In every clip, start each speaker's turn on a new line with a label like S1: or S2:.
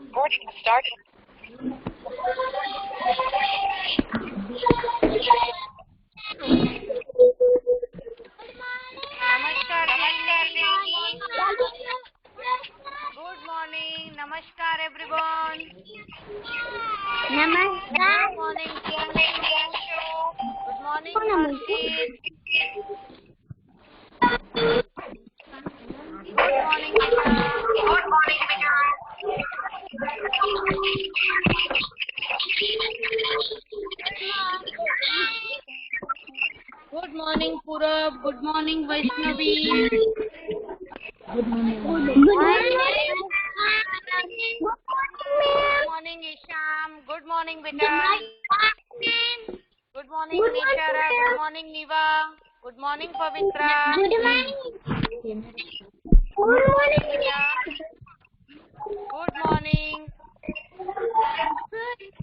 S1: Recording started.
S2: नमस्कार good morning नमस्कार everyone
S3: नमस्कार
S2: good morning good morning Harshit good morning बेटा good morning Purab good morning Vaishnavi good morning Isham good morning बेटा good morning Nishara good morning Niva good morning Pavitra good morning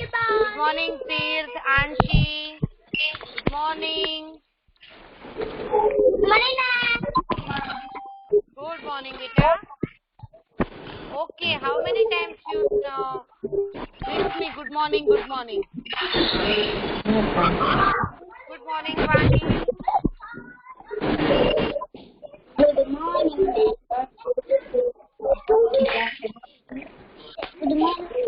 S2: good morning Tirth Anshi good morning good morning beta okay how many times you wish me good morning good morning Vani
S3: Good morning. Good morning.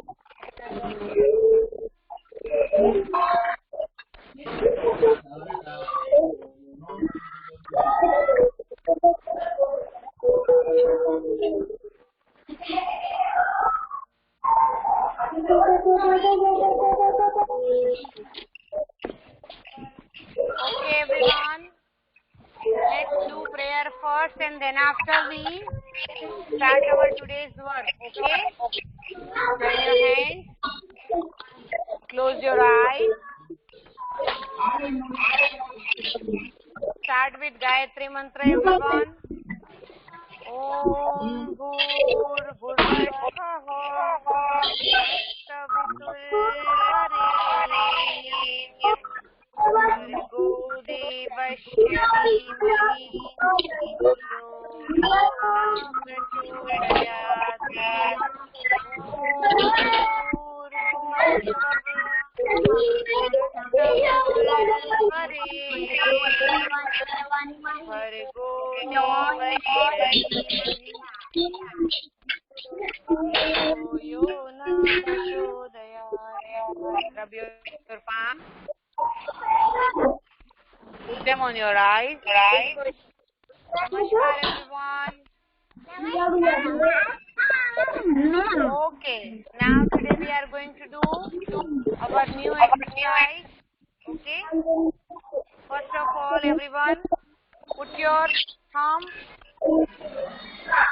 S2: okay everyone let's do prayer first and then after we start our today's work okay join your hands close your eyes start with Gayatri mantra everyone Om Bhurvasvaha Bhargo Devasya Dhimani Yo Prachodayat Bhargo Yo Prachodayat Rub your palm. Put them on your eyes. Namaskar everyone. Okay. Now today we are going to do our new exercise. Okay. First of all everyone, put your thumb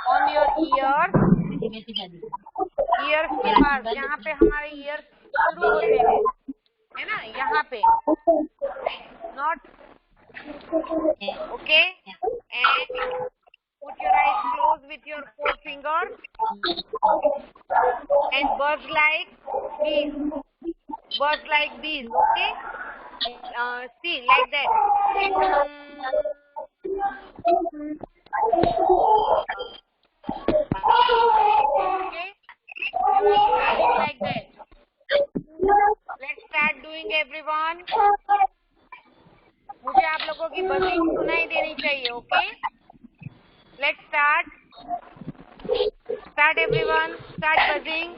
S2: on your ears. Ears के पास जहाँ पे हमारे ears शुरू होते हैं है ना यहाँ पे not okay and put your eyes closed with your 4 fingers and buzz like this okay see like that okay you are starting like that let's start doing everyone मुझे आप लोगों की बजिंग सुनाई देनी चाहिए okay let's start everyone start buzzing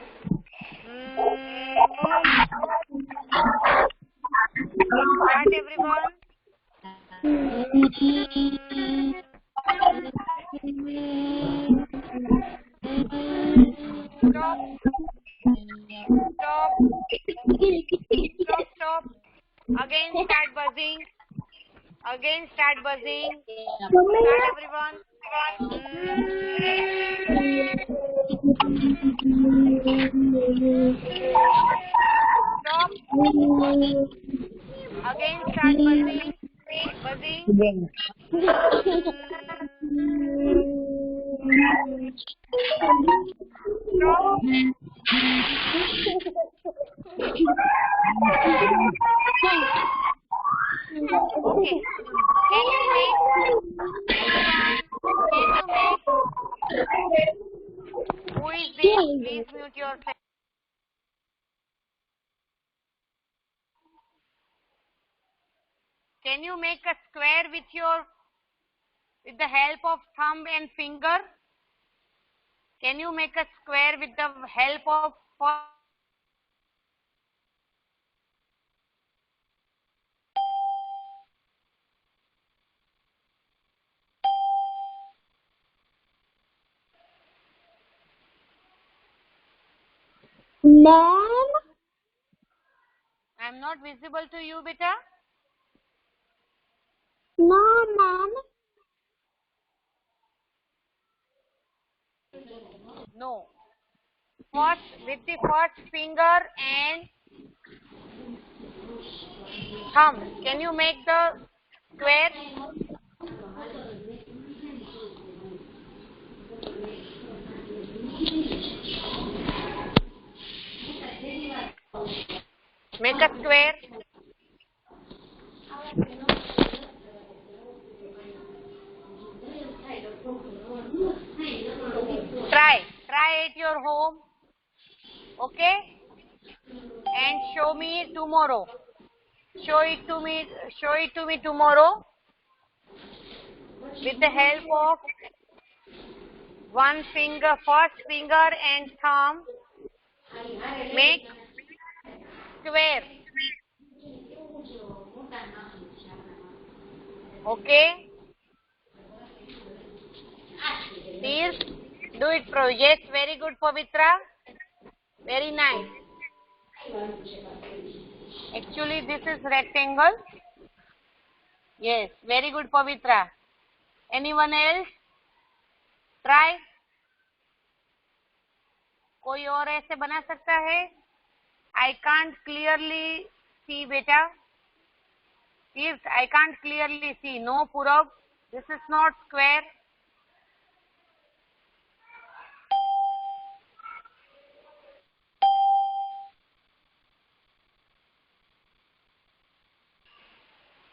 S2: start everyone stop again start buzzing start everyone stop again start buzzing stop okay can you make who is this please mute yourself Can you make a square with the help of thumb and finger? Can you make a square with the help of
S3: Man?
S2: I'm not visible to you, beta.
S3: No, man.
S2: No. First, with the first finger and thumb, can you make the square? Make a square. Try at your home. Okay? And show me tomorrow. Show it to me tomorrow with the help of one finger, first finger and thumb. Make square. Okay? Please do it, Pro. Yes, very good, Pavitra. Very nice. Actually, this is rectangle. Yes, very good, Pavitra. Anyone else? Try. कोई और ऐसे बना सकता है? I can't clearly see, beta. Yes, I can't clearly see. No, Purav. This is not square.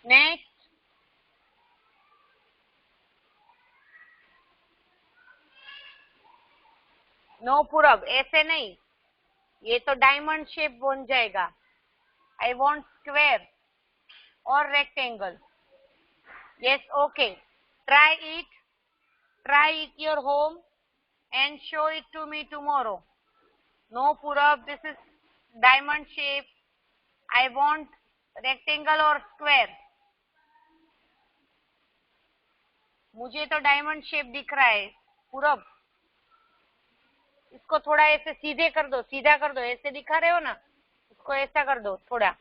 S2: Next. No, Purav. ऐसे नहीं. ये तो डायमंड शेप बन जाएगा. I want square or rectangle. Yes, okay. Try it. Try it your home and show it to me tomorrow. No, Purav, this is diamond shape. I want rectangle or square. मुझे तो diamond shape दिख रहा है. पूरब, इसको थोड़ा ऐसे सीधे कर दो, सीधा कर दो. ऐसे दिखा रहे हो ना, इसको ऐसा कर दो थोड़ा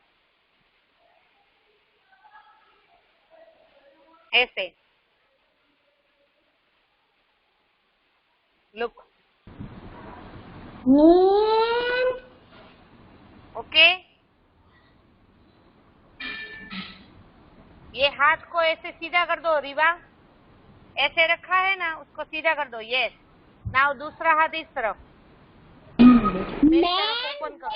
S2: ऐसे. लुक. ओके. ये हाथ को ऐसे सीधा कर दो. रीवा, ऐसे रखा है ना, उसको सीधा कर दो. यस. नाउ दूसरा हाथ इस तरफ. ओपन करो.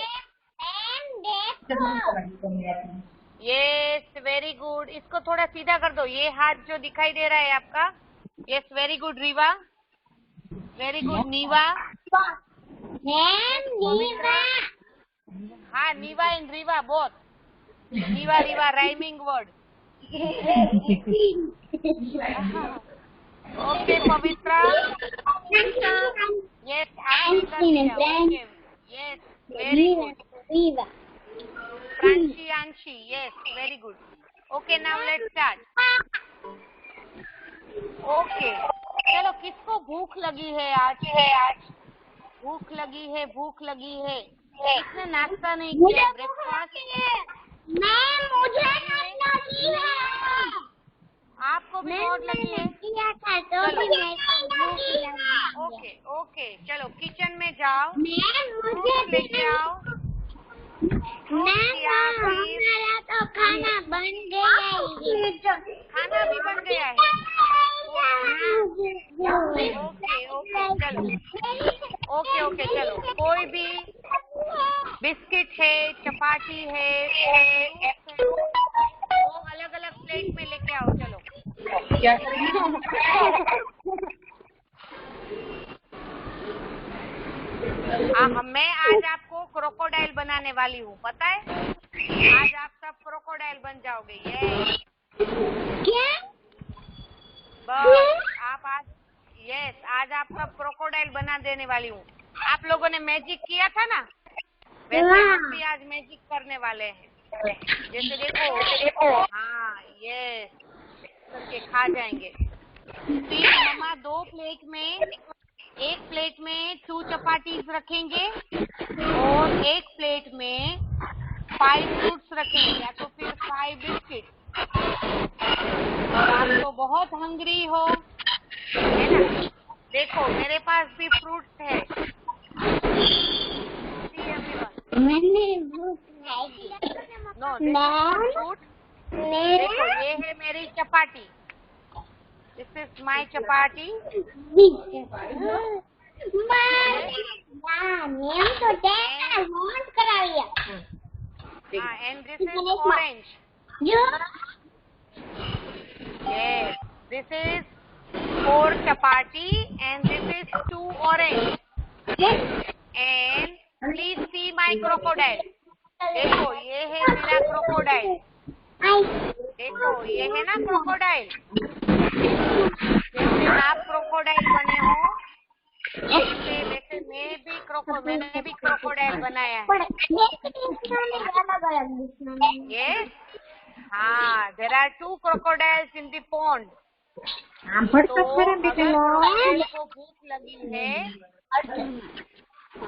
S2: Yes, very good. इसको थोड़ा सीधा कर दो. ये हाथ जो दिखाई दे रहा है आपका. Yes, very good Riva. Very good Niva. हाँ, Niva and Riva both. Niva Riva rhyming word. Okay Pavitra. Yes, आपने yes, very good. Pranshi Anshi. Yes, very good. Okay, now let's start. Okay, चलो. किसको भूख लगी है आज? भूख लगी है, भूख लगी है. किसने नाश्ता नहीं किया? ब्रेकफास्ट.
S3: मुझे लगी है.
S2: आपको भी बहुत लगी है. ओके ओके, चलो किचन में जाओ. लेके आओ.
S3: हमारा तो खाना बन गया है.
S2: खाना भी बन गया है. ओके ओके, चलो. ओके ओके, चलो. कोई भी बिस्किट है, चपाती है, वो अलग अलग प्लेट में लेके आओ. चलो. मैं आज आपको क्रोकोडाइल बनाने वाली हूँ, पता है? आज आप सब क्रोकोडाइल बन जाओगे. ये
S3: क्या?
S2: बस आप आज आपका क्रोकोडाइल बना देने वाली हूँ। आप लोगों ने मैजिक किया था ना, वैसे हम भी आज मैजिक करने वाले हैं। जैसे देखो, हाँ यस करके खा जाएंगे। फिर मम्मा एक प्लेट में 2 चपातीस रखेंगे और एक प्लेट में 5 फ्रूट्स रखेंगे या तो फिर 5 बिस्किट। और आप तो बहुत हंग्री हो, है ना? देखो मेरे पास भी फ्रूट्स है।
S3: मैंने भूख
S2: नो फ्रूट। देखो ये है मेरी चपाती। This is my chapati. And this is orange. Yes, this is 4 chapati and this is 2 orange. And please see my crocodile. देखो ये है मेरा क्रोकोडाइल। देखो ये है ना क्रोकोडाइल। जैसे आप क्रोकोडाइल बने हो वैसे मैंने भी क्रोकोडाइल बनाया है। Yes. हाँ, there are 2 crocodiles in the pond. तो अगर क्रोकोडाइल को भूख लगी है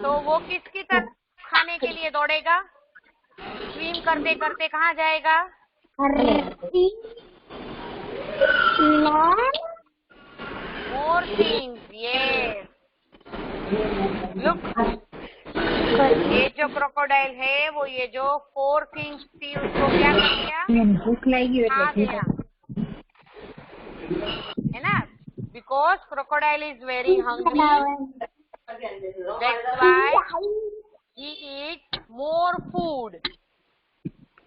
S2: तो वो किसकी तरफ खाने के लिए दौड़ेगा? स्विम करते करते कहाँ जाएगा? More things, yes. Look, ये जो क्रोकोडाइल है वो ये जो 4 things थी उसको क्या कर दिया?
S1: भूख लगी
S2: खा गया, है ना? Because crocodile is very hungry. That's why he eats more food.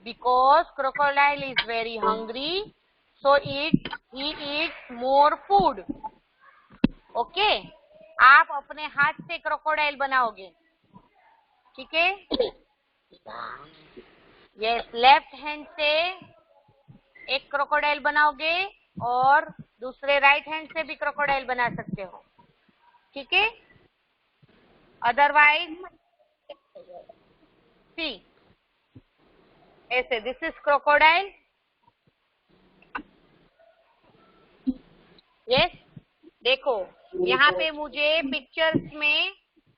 S2: Because crocodile is very hungry, so he eats more food. Okay? आप अपने हाथ से क्रोकोडाइल बनाओगे, ठीक है? यस, लेफ्ट हैंड से एक क्रोकोडाइल बनाओगे और दूसरे राइट हैंड से भी क्रोकोडाइल बना सकते हो, ठीक है? अदरवाइज सी ऐसे, दिस इज क्रोकोडाइल। यस, देखो यहाँ पे मुझे पिक्चर्स में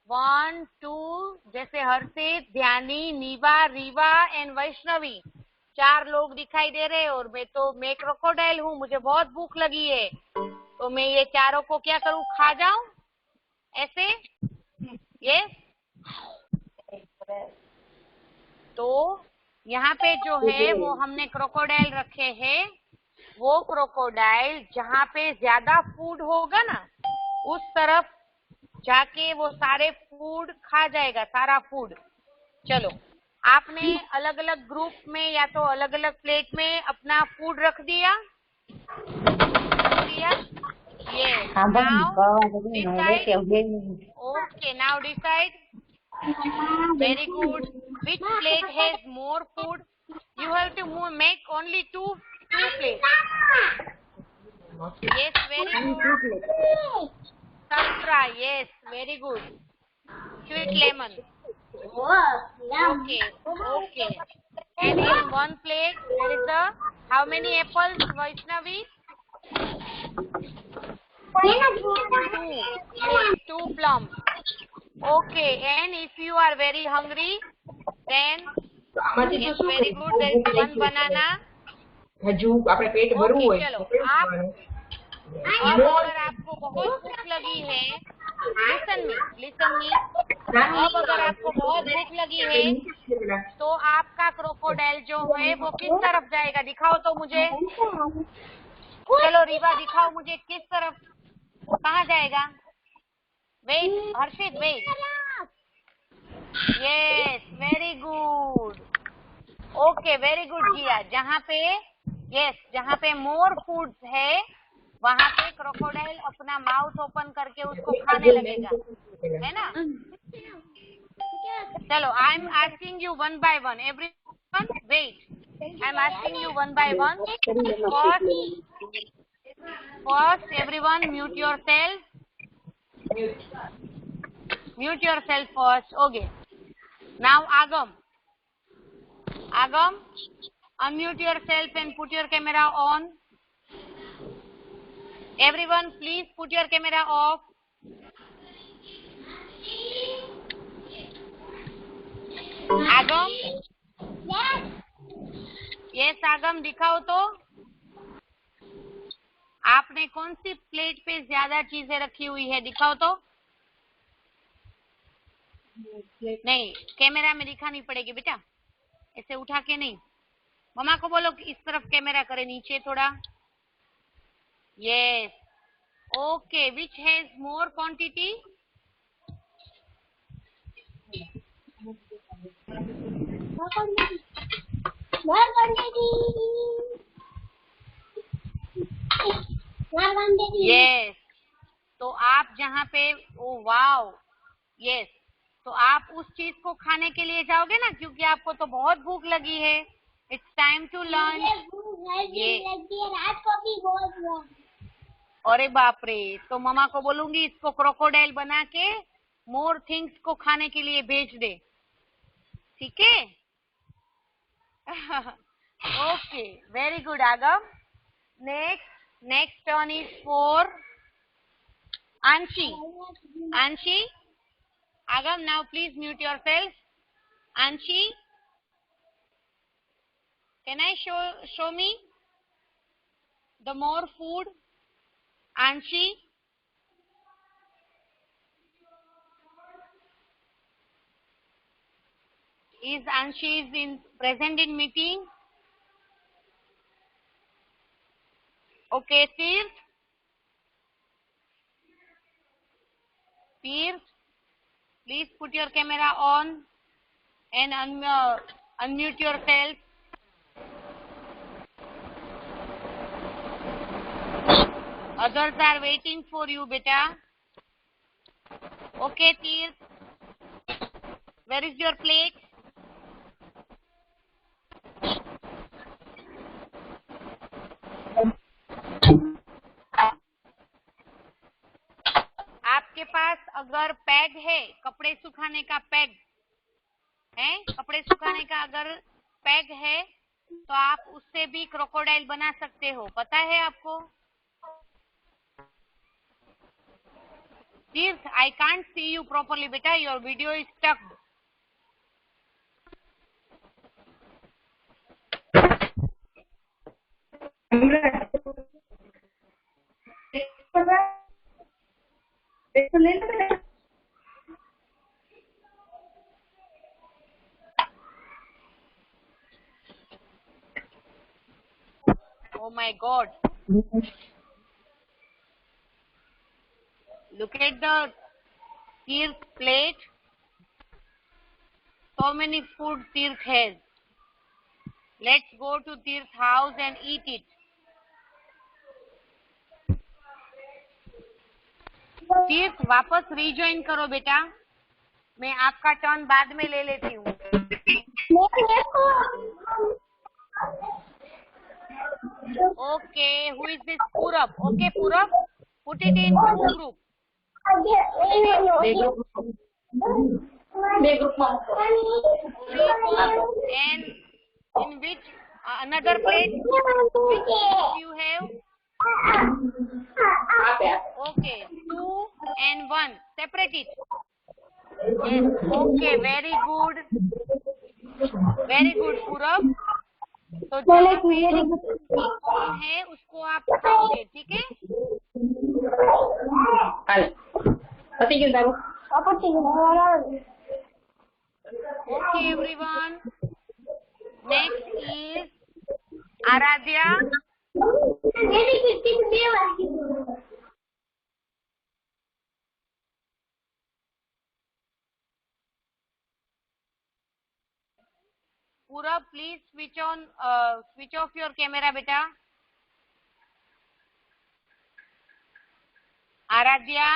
S2: 1, 2 जैसे हर्षित, ध्यानी, नीवा, रीवा एंड वैष्णवी 4 लोग दिखाई दे रहे हैं। और मैं क्रोकोडाइल हूँ, मुझे बहुत भूख लगी है, तो मैं ये चारों को क्या करूँ? खा जाऊं ऐसे। यस, तो यहाँ पे जो है वो हमने क्रोकोडाइल रखे हैं। वो क्रोकोडाइल जहाँ पे ज्यादा फूड होगा ना उस तरफ जाके वो सारे फूड खा जाएगा, सारा फूड। चलो, आपने अलग अलग ग्रुप में या तो अलग अलग प्लेट में अपना फूड रख दिया? Yes. Now decide. Okay, now decide. Very good. Which plate has more food? You have to make only two plates. Yes, very good. Santra, yes, very good. Sweet lemon. Okay. And in one plate there is how many apples, Vaishnavi? 2 plums. Okay, and if you are very hungry, then it's very good. There is 1 banana.
S1: हजू अपने पेट भरવું હોય
S2: चलो, आप अब अगर आपको बहुत भूख लगी है, listen me. अब अगर आपको बहुत भूख लगी है तो आपका क्रोकोडाइल जो है वो किस तरफ जाएगा? दिखाओ तो मुझे। चलो रीवा, दिखाओ मुझे किस तरफ, कहाँ जाएगा? Wait Harshit, wait. Yes, very good. Okay, very good Jiya. जहाँ पे मोर फूड है वहाँ पे क्रोकोडाइल अपना माउथ ओपन करके उसको खाने लगेगा, है ना? चलो, I am asking you 1 by 1. Everyone wait. I'm asking you one by one. First, everyone mute yourself. Mute yourself first. Okay. Now, Agam. Agam, unmute yourself and put your camera on. Everyone, please put your camera off. Agam? Yes, Agam, दिखाओ तो. आपने कौन सी plate पे ज्यादा चीजें रखी हुई है, दिखाओ तो. नहीं, कैमरा में दिखानी पड़ेगी बेटा, ऐसे उठा के नहीं. मम्मा को बोलो कि इस तरफ कैमरा करे, नीचे थोड़ा. Yes. Okay, which has more quantity? Yes. तो आप जहाँ पे, ओ वाओ, यस, तो आप उस चीज को खाने के लिए जाओगे ना, क्योंकि आपको तो बहुत भूख लगी है. It's time to lunch.
S3: रात को भी बहुत.
S2: अरे बाप रे, तो मम्मा को बोलूंगी इसको क्रोकोडाइल बना के मोर थिंग्स को खाने के लिए भेज दे. ठीक है. ओके, वेरी गुड आगम. Next turn is for Anshi. Anshi, Agam, now please mute yourself. Anshi, can I show me the more food? Anshi, is present in meeting? Okay, Tirth, please put your camera on and unmute yourself. Others are waiting for you, beta. Okay, Tirth, where is your plate? आपके पास अगर peg है, कपड़े सुखाने का peg है, कपड़े सुखाने का अगर पैग है तो आप उससे भी क्रोकोडाइल बना सकते हो, पता है आपको? Please, I can't see you properly, beta. Your video is stuck. Oh my God. Look at the Tirth plate. So many food Tirth has. Let's go to Tirth's house and eat it. तीर्थ वापस rejoin करो बेटा, मैं आपका turn बाद में ले लेती हूँ. Okay, who is this? Purab. Okay, Purab, put it in group. And in which another plate which you have? Okay, 2 and 1. Separate it. Yes. Okay, very good. Very good, Purab. तो जो है उसको आप खाओगे, ठीक है? Okay, everyone. Next is Aradhya. Purab, please switch off your camera, beta. Aradhya.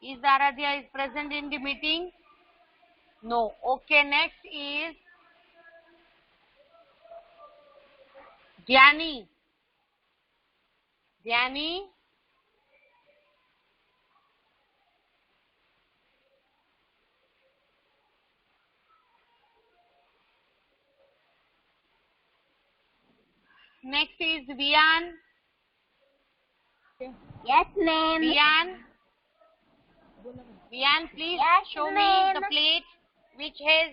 S2: Is Aradhya is present in the meeting? No. Okay, next is Dhyani. Dhyani. Next is Vian.
S3: Yes, ma'am.
S2: Vian, please
S3: Yes,
S2: show me
S3: ma'am.
S2: the plate which has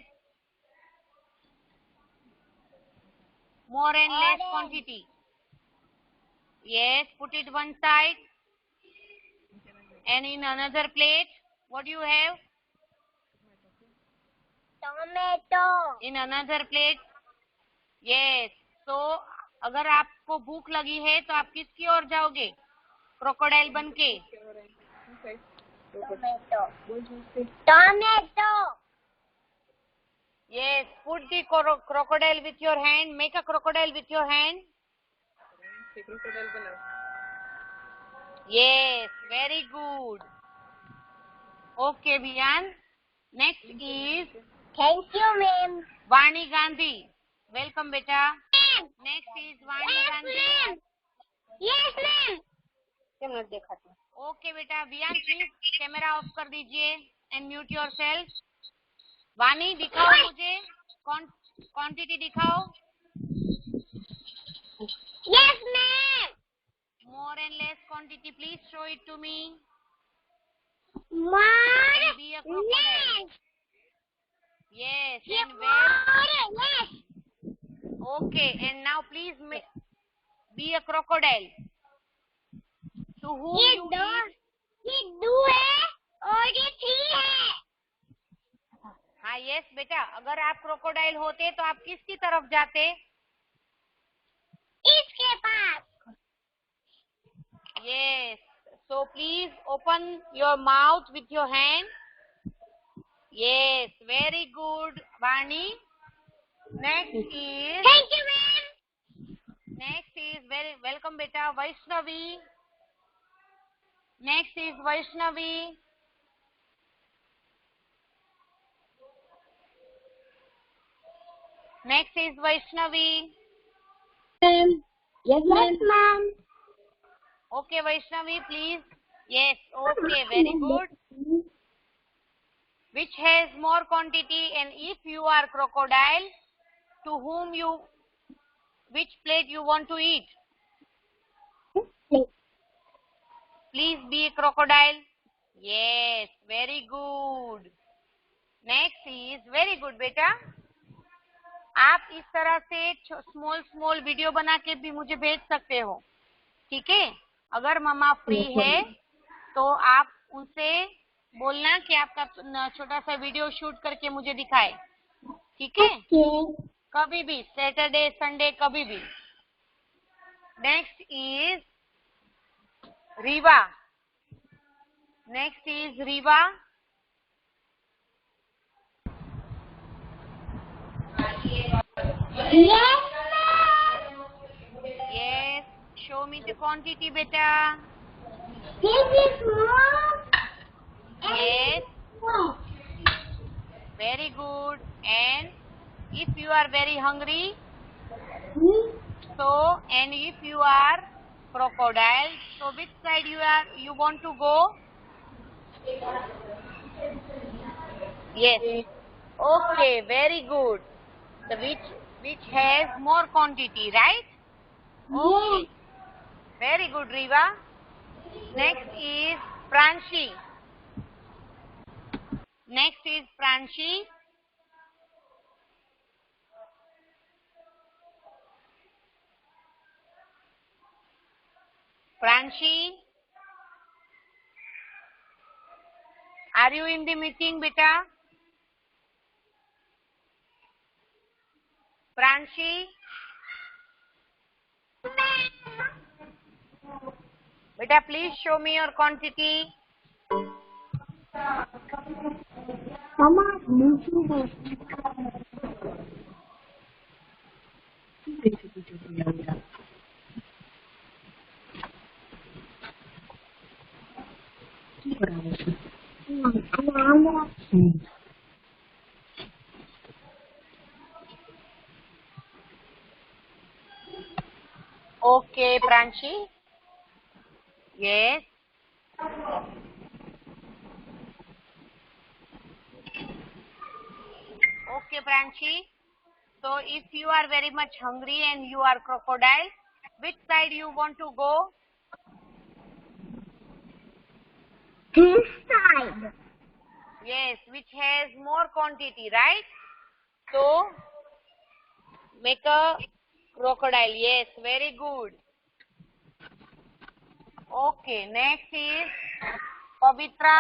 S2: more and less
S3: Orange.
S2: quantity. Yes, put it one side. And in another plate, what do you have?
S3: Tomato.
S2: In another plate. Yes. So, अगर आपको भूख लगी है तो आप किसकी ओर जाओगे? Crocodile बनके.
S3: Tomato. Tomato.
S2: Yes. Put the crocodile with your hand. Make a crocodile with your hand. Yes. Very good. Okay, Vian. Next is
S3: Thank you, ma'am.
S2: Vani Gandhi. Welcome, beta. Next is Vani Gandhi.
S3: Yes, ma'am.
S2: Okay, beta. Vian, please camera off कर दीजिए and mute yourself. वानी दिखाओ मुझे quantity दिखाओ.
S3: Yes, ma'am.
S2: More and less quantity, please show it to me.
S3: More.
S2: And be a crocodile.
S3: Less.
S2: Yes,
S3: Yes,
S2: and where?
S3: more. Yes.
S2: Okay, and now please be a crocodile. To whom
S3: ये
S2: you
S3: दो
S2: eat?
S3: ये दो है और ये three है.
S2: हाँ, yes बेटा. अगर आप क्रोकोडाइल होते तो आप किसकी तरफ जाते?
S3: इसके पास.
S2: Yes. So please open your mouth with your hand. Yes, very good, Vani. Next is
S3: Thank you, ma'am.
S2: very welcome beta Vaishnavi. Next is Vaishnavi. Next is Vaishnavi.
S3: Yes, ma'am.
S2: Okay, Vaishnavi, please. Yes, okay, very good. Which has more quantity, and if you are crocodile, to whom which plate you want to eat? Please be a crocodile. Yes, very good. Next is very good बेटा. आप इस तरह से small video बना के भी मुझे भेज सकते हो. ठीक है. अगर मम्मा फ्री है तो आप उनसे बोलना कि आपका छोटा सा वीडियो शूट करके मुझे दिखाए. ठीक है. कभी भी, सैटरडे संडे कभी भी. Next is Rewa. Next is Rewa.
S3: Yes, ma'am.
S2: Yes, show me the quantity beta.
S3: This is more.
S2: Yes,
S3: What?
S2: very good. And if you are very hungry, and if you are crocodile, so which side you want to go? Yes. Okay, very good. So which has more quantity, right? Okay. Very good, Riva. Next is Pranshi. Next is Pranshi. Pranshi, are you in the meeting, beta? Pranshi, beta, please show me your quantity.
S3: Mama, meeting है.
S1: बराबर
S2: Okay, Pranchi. Yes. Okay, Pranchi. So if you are very much hungry and you are crocodile, which side you want to go?
S3: This side.
S2: Yes, which has more quantity, right? So make a crocodile. Yes, very good. Okay, next is Pavitra.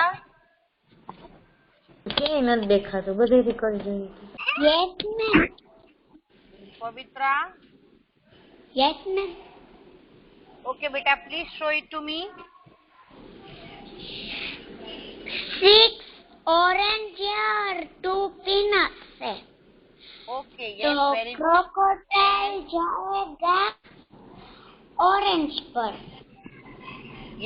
S4: કે નથી દેખાતો બધેથી કરી જોઈએ.
S3: Yes, ma'am.
S2: Pavitra.
S3: Yes, ma'am.
S2: Okay, beta, please show it to me.
S3: 6 orange or 2 peanuts है.
S2: Okay, yes,
S3: तो
S2: very good.
S3: crocodile जाएगा orange पर.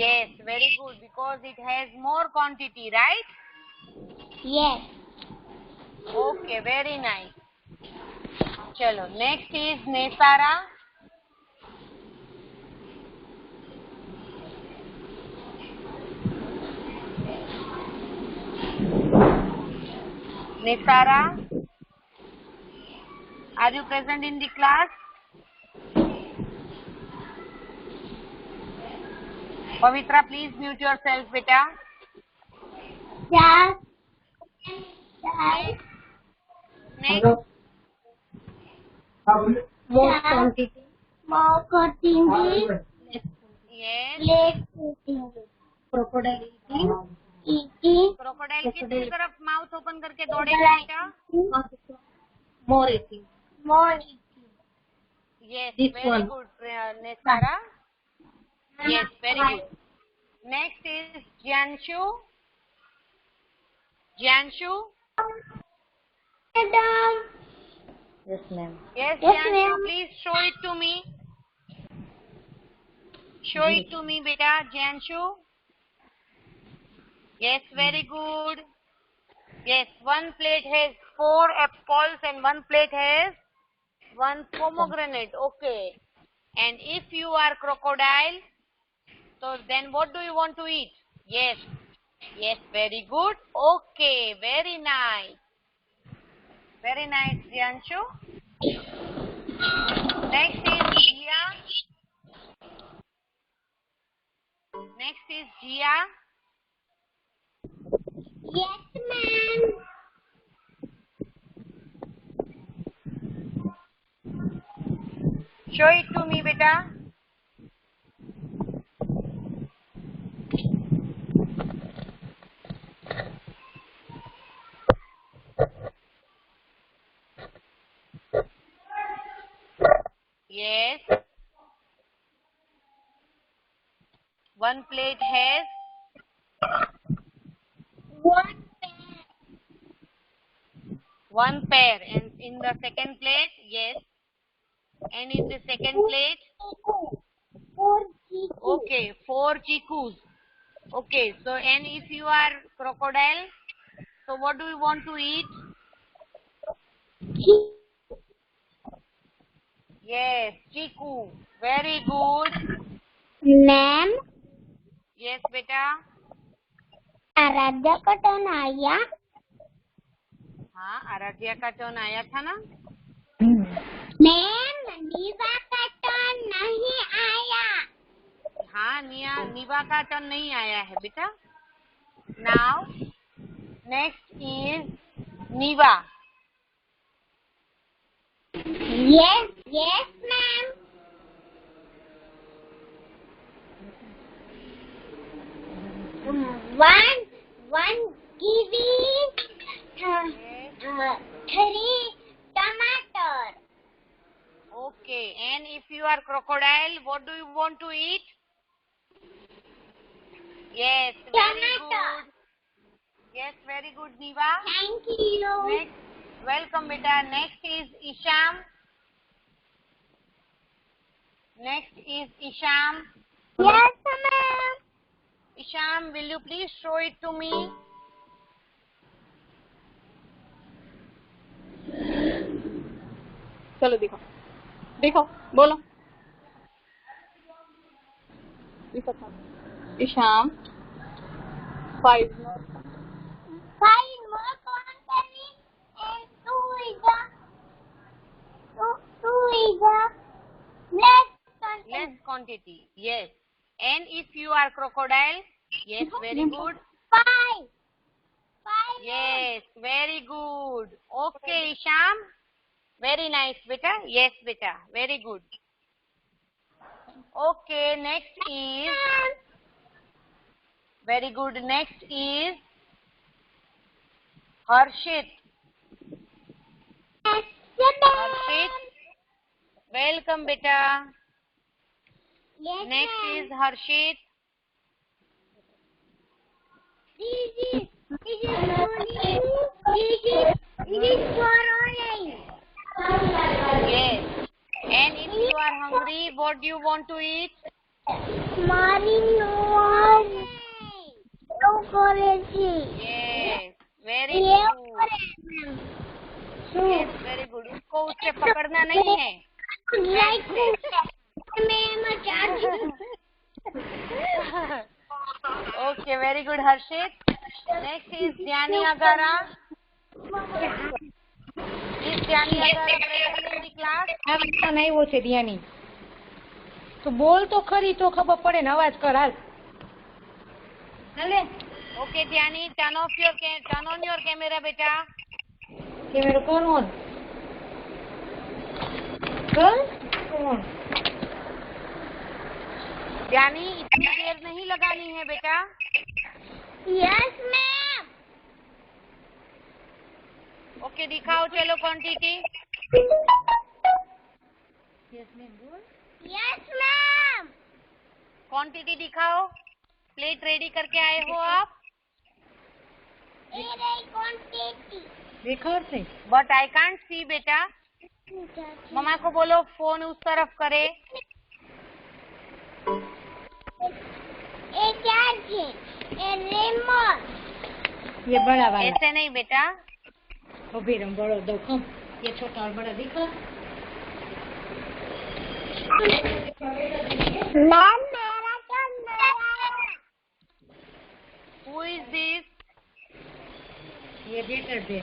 S2: Yes, very good, because it has more quantity, right?
S3: Yes.
S2: Okay, very nice. Chalo, next is Nesara. Nesara, are you present in the class? Pavitra, please mute yourself, beta.
S3: Yes.
S2: Next,
S1: More quantity.
S3: More quantity.
S2: yes.
S3: Less quantity.
S1: Crocodile eating.
S3: Eating.
S2: Crocodile किसकी तरफ mouth open करके दौड़ेगा बेटा?
S1: More eating.
S3: More eating.
S2: Yes,
S1: This
S2: very
S1: one.
S2: good, Nesara. Yes, very good. Next is Jianshu. Jianshu.
S3: Madam.
S4: Yes ma'am.
S2: Yes,
S3: Yes,
S2: Jianshu,
S3: ma'am.
S2: please show it to me. Show it to me, beta, Jianshu. Yes, very good. Yes, one plate has 4 apples and one plate has 1 pomegranate. Okay. And if you are crocodile, so then what do you want to eat? Yes. Yes, very good. Okay, very nice. Very nice, Jianshu. Next is Jia. Next is Jia.
S3: Yes, ma'am.
S2: Show it to me, beta. Yes. One plate has one pair, and in the second plate, yes. And in the second plate,
S3: 4 chicken.
S2: okay, 4 chikus. Okay, so and if you are crocodile, so what do you want to eat? Yes, chiku. Very good.
S3: Ma'am,
S2: Yes, beta.
S3: Aaradhya का turn आया.
S2: हाँ, आराध्या का turn आया था ना?
S3: Ma'am, नीवा का turn नहीं आया.
S2: हाँ, नीवा का टर्न नहीं आया है बेटा. Now, next is Niva.
S3: Yes, yes, ma'am. One kiwi, 3 tomato.
S2: Okay, and if you are crocodile, what do you want to eat? Yes, very
S3: Tomato.
S2: good. Yes, very good, Niva.
S3: Thank you.
S2: Next, welcome, beta. Next is Isham. Next is Isham.
S3: Yes, ma'am.
S2: Isham, will you please show it to me?
S5: चलो दिखाओ, दिखाओ, बोलो। Ishan 5 more.
S3: 5 more country and 2 is the less country.
S2: Less quantity. Yes. And if you are crocodile, yes, very good.
S3: 5. 5.
S2: Yes, very good. Okay, Isham. Very nice, beta. Yes, beta. Very good. Okay, next is, very good. Next is Harshit. Harshit. Welcome, beta.
S3: Yes,
S2: Next
S3: ma'am.
S2: is Harshit.
S3: This is for online.
S2: Yes. And if you are hungry, what do you want to eat?
S3: Morning one.
S2: Yes. Very good. Yes, very good. उसको उससे पकड़ना नहीं है. Okay, very good, Harshit. Next is Jnani Agara. Is Jnani Agara present in the class?
S4: આવ્યો છે ધ્યાની તો બોલ તો ખરી તો ખબર પડે ને અવાજ કર હાલ હાલે
S2: Okay, Jnani, turn on your camera, beta.
S4: કેમેરો કોણ ઓન કર ઓન
S2: Jnani, इतनी देर नहीं लगानी है, बेटा.
S3: Yes, ma'am.
S2: Okay, दिखाओ चलो क्वांटिटी.
S3: Yes, ma'am.
S2: क्वांटिटी दिखाओ. प्लेट रेडी करके आए हो आप?
S3: Quantity.
S4: દેખાડ છે
S2: But I can't see, बेटा. मम्मा को बोलो फोन उस तरफ करे.
S3: A charger. A remote.
S4: ये बड़ा वाला
S2: ऐसे नहीं बेटा.
S4: अभी रम बड़ो दो कम ये छोटा और बड़ा दिखा
S3: Ma'am, मेरा तो नया है.
S2: Who is this?
S4: ये better they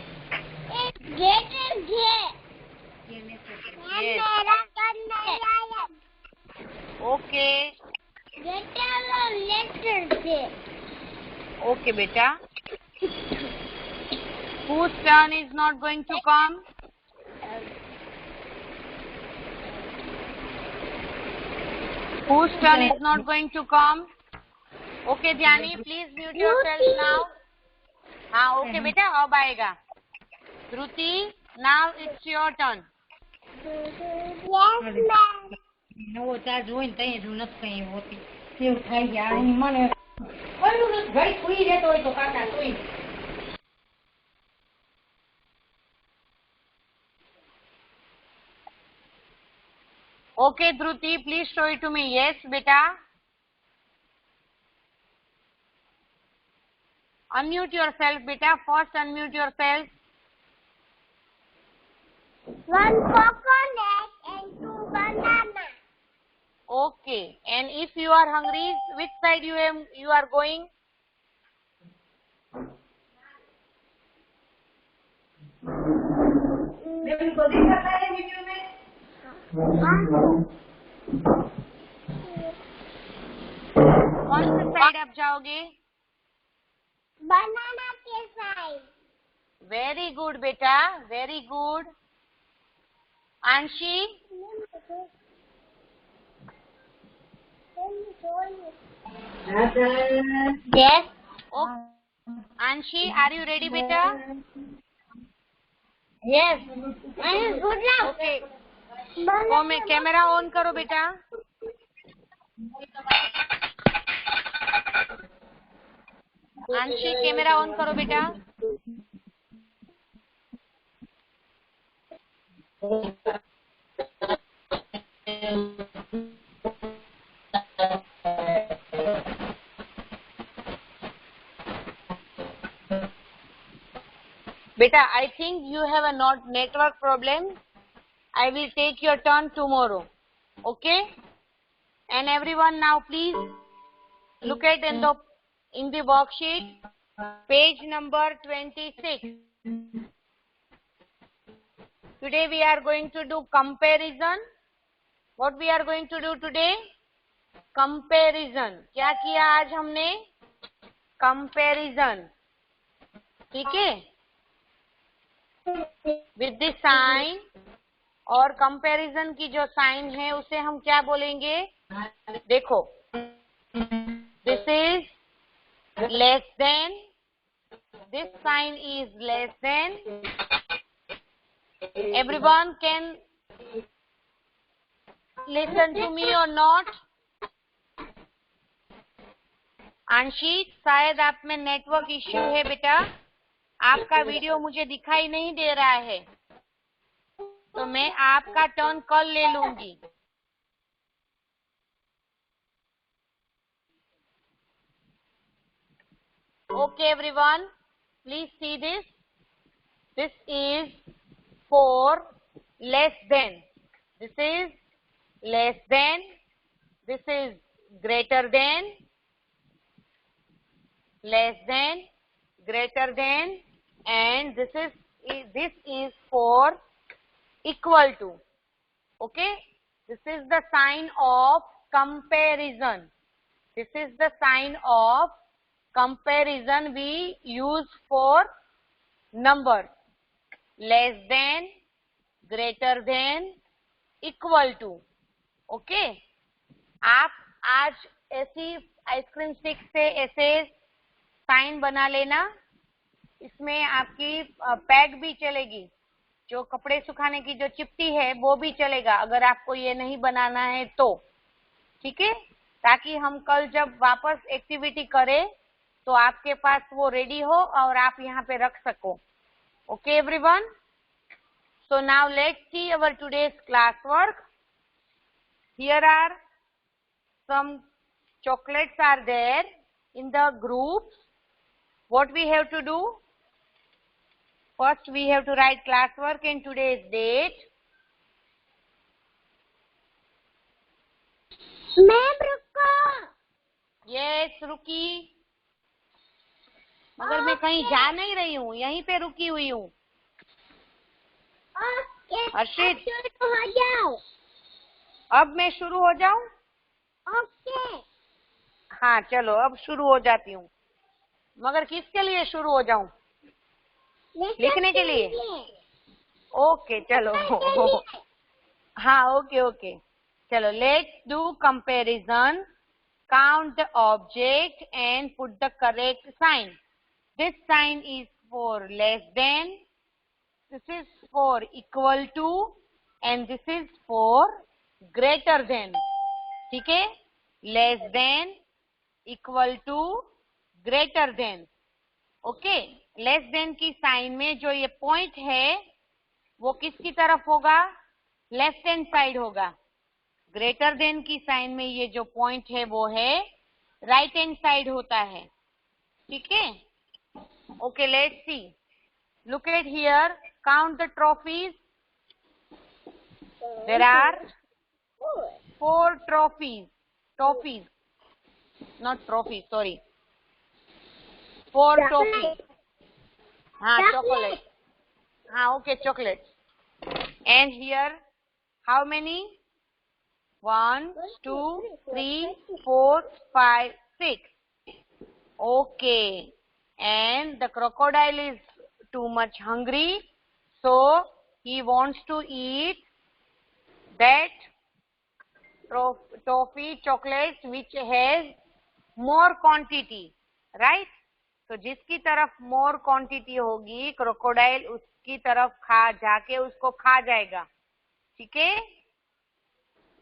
S3: Get it, get.
S4: ये लेकर
S3: Ma'am,
S2: Yes.
S3: मेरा तो नया है.
S2: Okay.
S3: Get a letter there.
S2: Okay, बेटा. Whose turn is not going to come? Whose turn is not going to come? Okay, Jnani, please mute yourself now. हाँ, okay, बेटा, अब आएगा. Dhruti, now it's your turn.
S3: Yes, ma'am.
S4: નવો charge હોય ને તઈ જો નથી કઈ હોતી એવું થઈ ગયા અહીં મને ઓલું ઘડી સુઈ રહેતો હોય તો કાકા સુઈ
S2: Okay, Dhruti, please show it to me. Yes, beta. Unmute yourself, beta. First unmute yourself.
S3: 1 coconut and 2 banana.
S2: Okay. And if you are hungry, which side you are going? कौन से साइड आप जाओगे?
S3: Banana के side.
S2: Very good, बेटा. Very good. Anshi,
S3: Yes.
S2: oh, Anshi, are you ready, beta?
S3: Yes. Good luck.
S2: Okay. Camera on करो बेटा. अंशी, camera on करो बेटा. Beta, I think you have a network problem. I will take your turn tomorrow. Okay? And everyone now please look at in the worksheet, page number 26. Today we are going to do comparison. What we are going to do today? Comparison. क्या किया आज हमने? Comparison. ठीक है? With this sign और comparison की जो sign है उसे हम क्या बोलेंगे? देखो, this is less than, this sign is less than. Everyone can listen to me और नॉट? आंशिक, शायद आप में नेटवर्क इश्यू है बेटा, आपका वीडियो मुझे दिखाई नहीं दे रहा है, तो मैं आपका टर्न कल ले लूंगी. Okay everyone, please see this. This is for less than. This is less than. This is greater than. Less than, greater than, and this is for equal to. Okay, this is the sign of comparison. This is the sign of comparison we use for numbers. Less than, greater than, equal to. Okay, आप आज ऐसी ice cream stick से ऐसे sign बना लेना. इसमें आपकी pack भी चलेगी, जो कपड़े सुखाने की जो चिपटी है वो भी चलेगा, अगर आपको ये नहीं बनाना है तो. ठीक है, ताकि हम कल जब वापस एक्टिविटी करें तो आपके पास वो रेडी हो और आप यहाँ पे रख सको. Okay everyone, so now let's see our today's class work. Here are some chocolates are there in the groups. What we have to do? First we have to write classwork and today's date.
S3: Ma'am रुको.
S2: Yes, रुकी. मगर मैं कहीं जा नहीं रही हूँ, यहीं पे रुकी हुई हूँ.
S3: ओके,
S2: हर्षित,
S3: शुरू हो जाओ.
S2: अब मैं शुरू हो जाऊँ?
S3: ओके.
S2: हाँ चलो, अब शुरू हो जाती हूँ. मगर किसके लिए शुरू हो जाऊँ? लिखने के लिए. ओके चलो. हाँ ओके ओके चलो. Let's do comparison. Count the object and put the correct sign. This sign is for less than, this is for equal to, and this is for greater than. ठीक है, less than, equal to, greater than. Okay, less than की sign में जो ये point है वो किसकी तरफ होगा? लेफ्ट हैंड साइड होगा. ग्रेटर देन की साइन में ये जो पॉइंट है वो है राइट हैंड साइड होता है. ठीक है, okay let's see. Look at here, count the trophies. There are 4 trophies. Trophies, not trophies, sorry. 4 trophies. हाँ, chocolate. हाँ, okay, chocolate. And here, how many? 1, 2, 3, 4, 5, 6. Okay. And the crocodile is too much hungry, so he wants to eat that toffee chocolates which has more quantity, right? तो जिसकी तरफ more quantity होगी, crocodile उसकी तरफ जाके उसको खा जाएगा. ठीक है,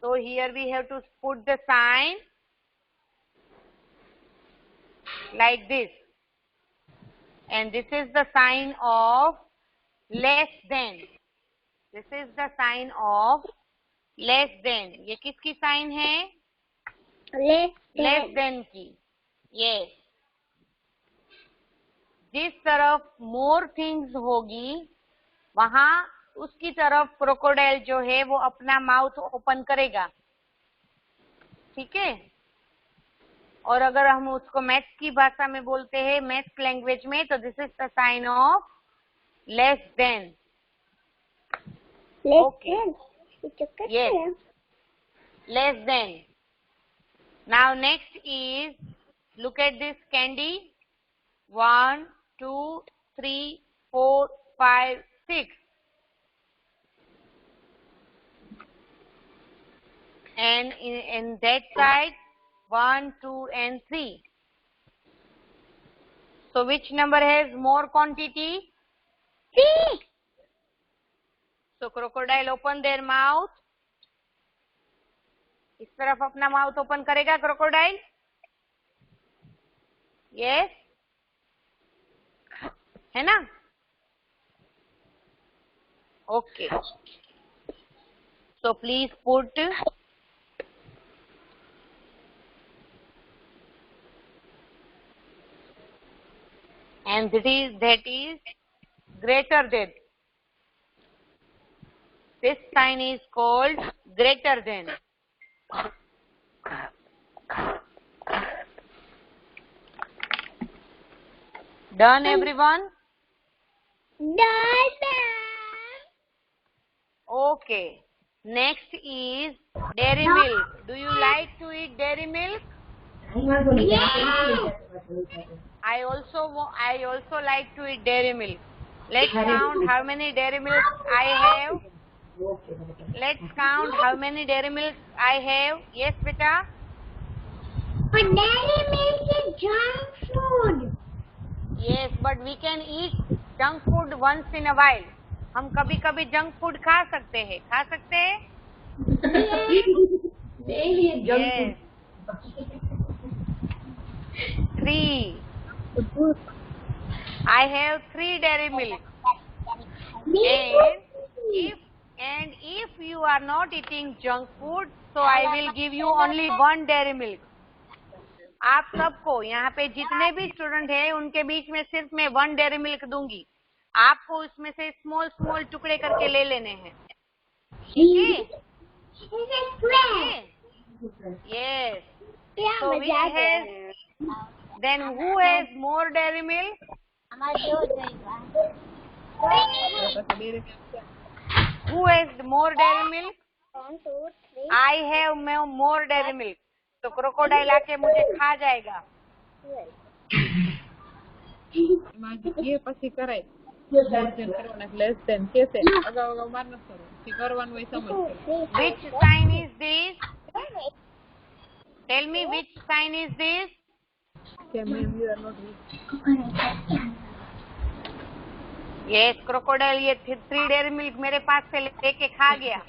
S2: तो here we have to put the sign like this, and this is the sign of less than. This is the sign of less than. ये किसकी साइन है? लेस देन की. यस. जिस तरफ मोर थिंग्स होगी वहां उसकी तरफ क्रोकोडाइल जो है वो अपना माउथ ओपन करेगा, ठीक है। और अगर हम उसको मैथ्स की भाषा में बोलते हैं, मैथ्स लैंग्वेज में, तो this is the sign of less than. Okay. Yes. Less than. Now next is, look at this candy. 1, 2, 3, 4, 5, 6. And in that side, 1, 2, and 3. So which number has more quantity?
S3: 3.
S2: So crocodile open their mouth. इस तरफ अपना mouth open करेगा crocodile, yes, है ना? Okay, so please put and that is greater than. This sign is called greater than. Done, everyone?
S3: Done.
S2: Okay. Next is dairy milk. Do you like to eat dairy milk?
S3: Yes.
S2: I also like to eat dairy milk. Let's count how many dairy milk I have. Let's count how many dairy milk I have. Yes, beta?
S3: But dairy milk is junk food.
S2: Yes, but we can eat junk food once in a while. हम कभी कभी junk food खा सकते हैं, खा सकते हैं? Yes. 3. I have 3 dairy milk. And if you are not eating junk food, so I will give you only 1 dairy milk. आप सबको, यहाँ पे जितने भी स्टूडेंट हैं उनके बीच में सिर्फ मैं 1 डेयरी मिल्क दूंगी। आपको इसमें से स्मॉल स्मॉल टुकड़े करके ले लेने हैं, ठीक है? Yes. So which has, then who has more dairy milk? Who has more dairy milk?
S3: 1, 2, 3.
S2: I have more dairy milk. तो क्रोकोडाइल आके मुझे खा जाएगा।
S5: ये પછી કરાય less than કેસે અગાઉ અગાઉ માર ન કરો થી કરવાનું હોય સમજ કરો.
S2: Which sign is this? Tell me which sign is this?
S5: કે ma'am you are not rich.
S2: Yes, crocodile ये 3 डेयरी मिल्क मेरे पास से लेके खा गया,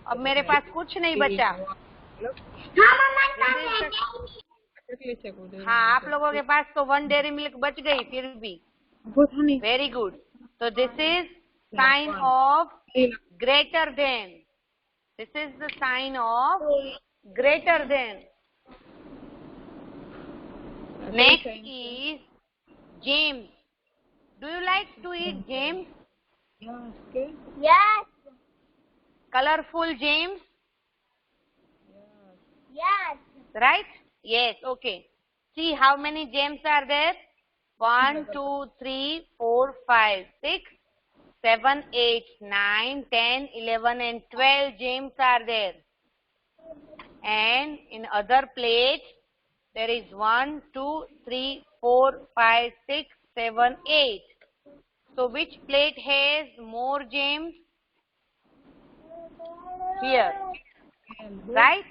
S2: अब मेरे पास कुछ नहीं बचा। हाँ, आप लोगों के पास तो 1 डेयरी मिल्क बच गई फिर भी। वेरी गुड। तो this is sign of greater than. This is the sign of greater than. Next is gems. Do you like to eat gems?
S3: Yes.
S2: Colorful gems,
S3: Yes.
S2: right? Yes, okay. See how many gems are there? 1, 2, 3, 4, 5, 6, 7, 8, 9, 10, 11 and 12 gems are there. And in other plates, there is 1, 2, 3, 4, 5, 6, 7, 8. So which plate has more gems? Here, right?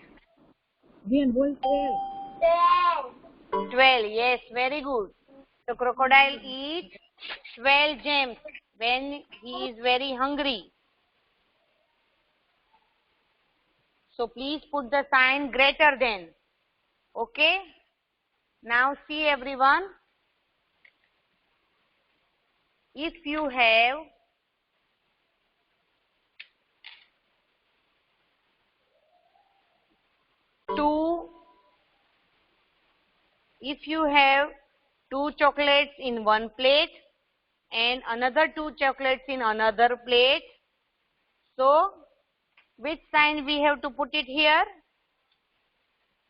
S5: Bien, boy,
S2: 12, yes, very good. The crocodile eats 12 gems when he is very hungry. So please put the sign greater than. Okay? Now see everyone. If you have two chocolates in one plate and another 2 chocolates in another plate, So, which sign we have to put it here?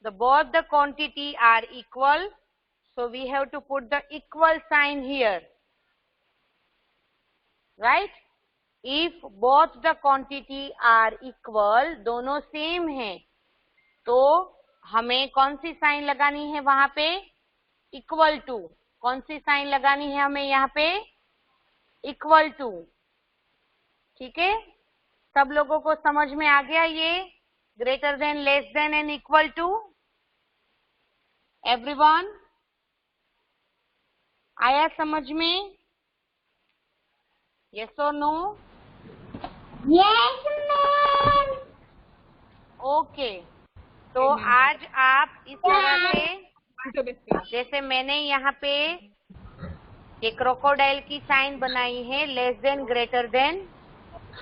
S2: Both the quantity are equal. So, we have to put the equal sign here. Right? If both the quantity are equal, दोनों same हैं, तो हमें कौन सी sign लगानी है वहां पे? Equal to. कौन सी साइन लगानी है हमें यहाँ पे? Equal to. ठीक है, सब लोगों को समझ में आ गया ये? Greater than, less than and equal to. Everyone आया समझ में? यस और नो?
S3: Yes, ma'am.
S2: ओके. तो आज आप इस तरह से, जैसे मैंने यहाँ पे ये क्रोकोडाइल की साइन बनाई है, लेस देन, ग्रेटर देन,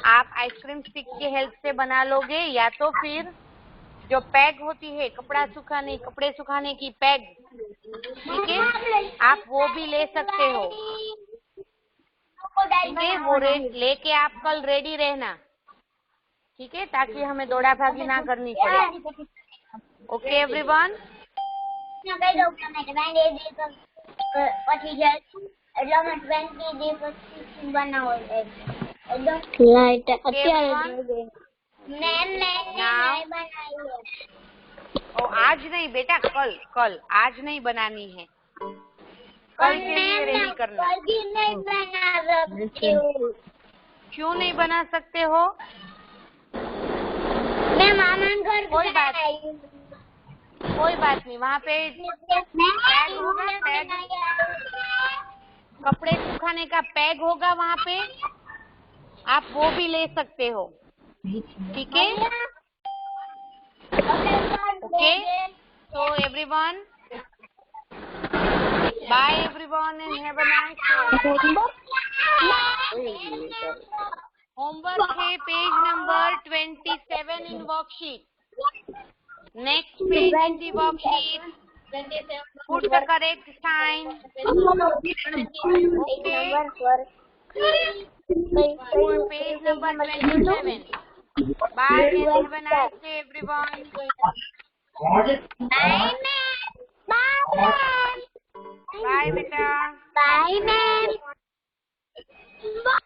S2: आप आइसक्रीम स्टिक की हेल्प से बना लोगे, या तो फिर जो पैग होती है कपड़े सुखाने की पैग, ठीक है, आप वो भी ले सकते हो. ठीक है, वो लेके आप कल रेडी रहना. ठीक है, ताकि हमें दौड़ा भागी ना करनी पड़े. Okay everyone? आज नहीं बेटा, कल आज नहीं बनानी है, कल के लिए रेडी करना. क्यों नहीं बना सकते हो?
S3: मैं मामा घर
S2: कोई बात नहीं, वहाँ पे पैग होगा, कपड़े सुखाने का पैग होगा वहाँ पे, आप वो भी ले सकते हो. ठीक है? Okay, so everyone, bye everyone and have a nice day. Homework है page number 27 in worksheet. Next page in the worksheet, put the correct sign. Okay, page number 27. Bye and have a nice day everyone.
S3: Bye, ma'am.
S2: Bye beta.
S3: Bye, ma'am. Bye.